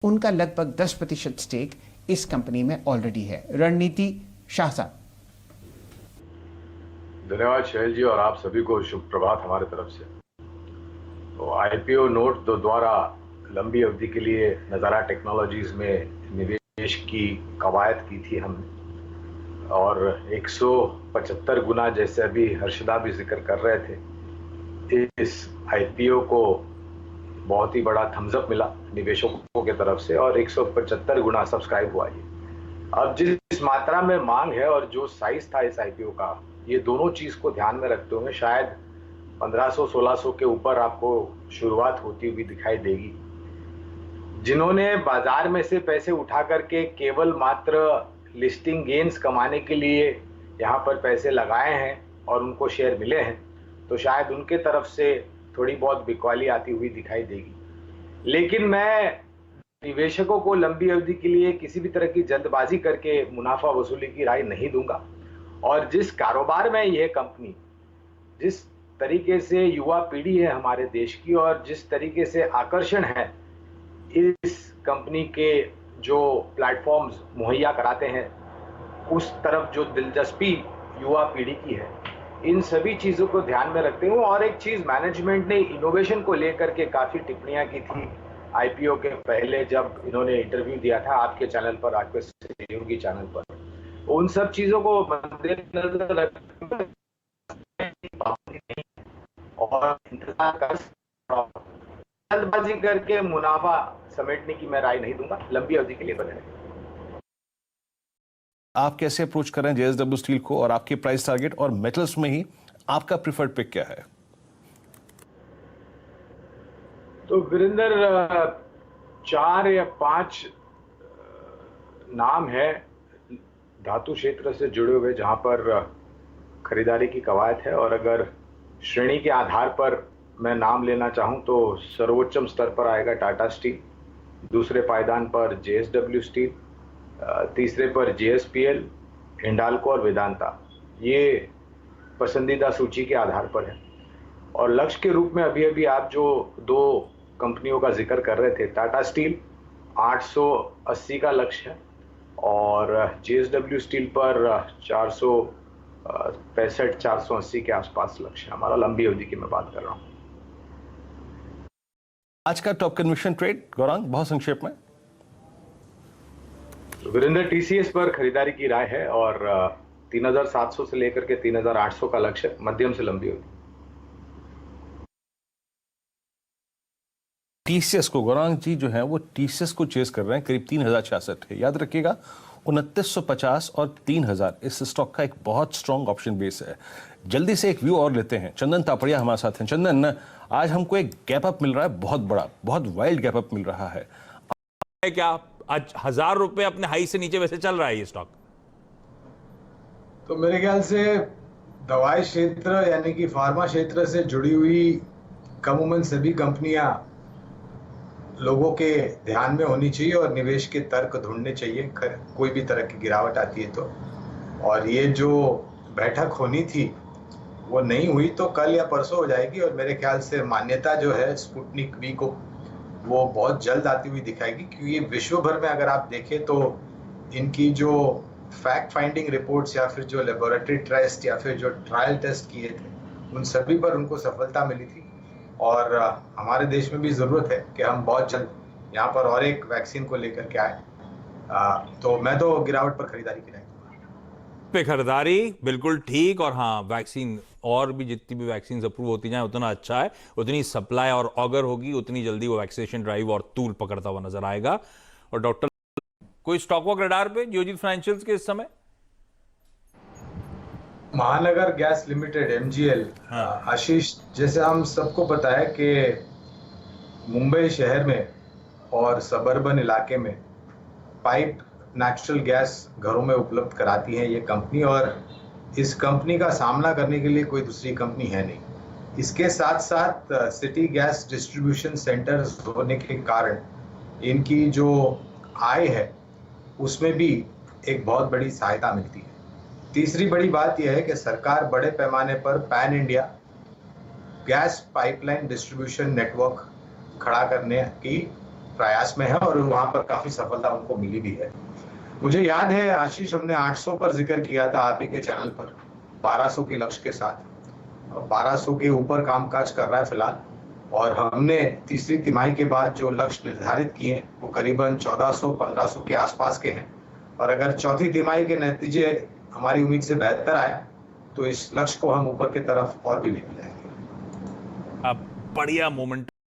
उनका लगभग 10% स्टेक इस कंपनी में ऑलरेडी है। रणनीति शाह साहब। धन्यवाद शैल जी, और आप सभी को शुभ प्रभात हमारे तरफ से। तो आईपीओ नोट द्वारा लंबी अवधि के लिए नज़ारा टेक्नोलॉजीज में निवेश की कवायद की थी हमने, और 175 गुना, जैसे अभी हर्षदा भी जिक्र कर रहे थे, इस आईपीओ को बहुत ही बड़ा थम्स अप मिला निवेशकों के तरफ से, और 175 गुना सब्सक्राइब हुआ ये। अब जिस मात्रा में मांग है और जो साइज था इस आईपीओ का, ये दोनों चीज को ध्यान में रखते हुए शायद 1500-1600 के ऊपर आपको शुरुआत होती हुई दिखाई देगी। जिन्होंने बाजार में से पैसे उठा करके केवल मात्र लिस्टिंग गेन्स कमाने के लिए यहाँ पर पैसे लगाए हैं और उनको शेयर मिले हैं, तो शायद उनके तरफ से थोड़ी बहुत बिकवाली आती हुई दिखाई देगी। लेकिन मैं निवेशकों को लंबी अवधि के लिए किसी भी तरह की जल्दबाजी करके मुनाफा वसूली की राय नहीं दूंगा। और जिस कारोबार में यह कंपनी, जिस तरीके से युवा पीढ़ी है हमारे देश की, और जिस तरीके से आकर्षण है इस कंपनी के जो प्लेटफॉर्म्स मुहैया कराते हैं, उस तरफ जो दिलचस्पी युवा पीढ़ी की है, इन सभी चीज़ों को ध्यान में रखते हुए, और एक चीज़, मैनेजमेंट ने इनोवेशन को लेकर के काफ़ी टिप्पणियां की थी आईपीओ के पहले, जब इन्होंने इंटरव्यू दिया था आपके चैनल पर, आपके सहयोगी चैनल पर। उन सब चीज़ों को मद्देनजर रखते और इंतजार कर, जल्दबाजी करके मुनाफा समेटने की मैं राय नहीं दूंगा, लंबी अवधि के लिए बने रहें। आप कैसे अप्रोच कर रहे हैं जेएसडब्ल्यू स्टील को, और आपके प्राइस टारगेट और मेटल्स में ही आपका प्रिफर्ड पिक क्या है? तो वीरेंद्र, 4 या 5 नाम है धातु क्षेत्र से जुड़े हुए जहां पर खरीदारी की कवायद है, और अगर श्रेणी के आधार पर मैं नाम लेना चाहूं तो सर्वोच्चम स्तर पर आएगा टाटा स्टील, दूसरे पायदान पर जेएसडब्ल्यू स्टील, तीसरे पर जेएसपीएल, हिंडाल्को और वेदांता। ये पसंदीदा सूची के आधार पर है। और लक्ष्य के रूप में अभी अभी आप जो 2 कंपनियों का जिक्र कर रहे थे, टाटा स्टील 880 का लक्ष्य है, और जेएसडब्ल्यू स्टील पर 465-480 के आसपास लक्ष्य है हमारा, लंबी अवधि की मैं बात कर रहा हूँ। आज का टॉप कन्विक्शन ट्रेड गौरांग, बहुत संक्षेप में। वीरेंद्र, टीसीएस पर खरीदारी की राय है, और 3700 से लेकर के 3800 का लक्ष्य, मध्यम से लंबी अवधि। टीसीएस को गौरांग जी जो है वो टीसीएस को चेस कर रहे हैं, करीब 3066 है। याद रखिएगा 2950 और 3000 इस स्टॉक का एक बहुत स्ट्रॉन्ग ऑप्शन बेस है। जल्दी से एक व्यू और लेते हैं। चंदन तापड़िया हमारे साथ हैं। चंदन, आज हमको एक गैप अप मिल रहा है, बहुत बड़ा, बहुत वाइल्ड गैप अप मिल रहा है क्या? आज 1000 रुपए अपने हाई से नीचे वैसे चल रहा है ये स्टॉक। तो मेरे ख्याल से दवाई क्षेत्र यानी कि फार्मा क्षेत्र से जुड़ी हुई कमूमन सभी कंपनियां लोगों के ध्यान में होनी चाहिए और निवेश के तर्क ढूंढने चाहिए कोई भी तरह की गिरावट आती है तो। और ये जो बैठक होनी थी वो नहीं हुई तो कल या परसों हो जाएगी, और मेरे ख्याल से मान्यता जो है स्पुतनिक वी को वो बहुत जल्द आती हुई दिखाएगी, क्योंकि विश्व भर में अगर आप देखें तो इनकी जो फैक्ट फाइंडिंग रिपोर्ट्स या फिर जो लेबोरेटरी टेस्ट या फिर जो ट्रायल टेस्ट किए थे उन सभी पर उनको सफलता मिली थी। और हमारे देश में भी ज़रूरत है कि हम बहुत जल्द यहाँ पर और एक वैक्सीन को लेकर के आए। तो मैं तो गिरावट पर खरीदारी की पे खरीदारी बिल्कुल ठीक। और हाँ, वैक्सीन और भी जितनी भी वैक्सीन अप्रूव होती जाए उतना अच्छा है, उतनी सप्लाई और ऑगर होगी, उतनी जल्दी वो वैक्सीनेशन ड्राइव और तूल पकड़ता हुआ नजर आएगा। और डॉक्टर, कोई स्टॉक वॉक रडार पे जियोजीत फाइनेंशियल्स के इस समय? महानगर गैस लिमिटेड एमजीएल। आशीष, जैसे हम सबको पता है कि मुंबई शहर में और सबर्बन इलाके में पाइप नेचुरल गैस घरों में उपलब्ध कराती है ये कंपनी, और इस कंपनी का सामना करने के लिए कोई दूसरी कंपनी है नहीं। इसके साथ साथ सिटी गैस डिस्ट्रीब्यूशन सेंटर्स होने के कारण इनकी जो आय है उसमें भी एक बहुत बड़ी सहायता मिलती है। तीसरी बड़ी बात यह है कि सरकार बड़े पैमाने पर pan India gas pipeline distribution network खड़ा करने की प्रयास में है और वहां पर काफी सफलता उनको मिली भी है। मुझे याद है आशीष, हमने 800 पर जिक्र किया था आप ही के चैनल पर, 1200 के लक्ष्य के साथ। 1200 के ऊपर कामकाज कर रहा है फिलहाल, और हमने तीसरी तिमाही के बाद जो लक्ष्य निर्धारित किए वो करीबन 1400-1500 के आसपास के हैं। और अगर चौथी तिमाही के नतीजे हमारी उम्मीद से बेहतर आए तो इस लक्ष्य को हम ऊपर की तरफ और भी ले जाएंगे। बढ़िया मोमेंट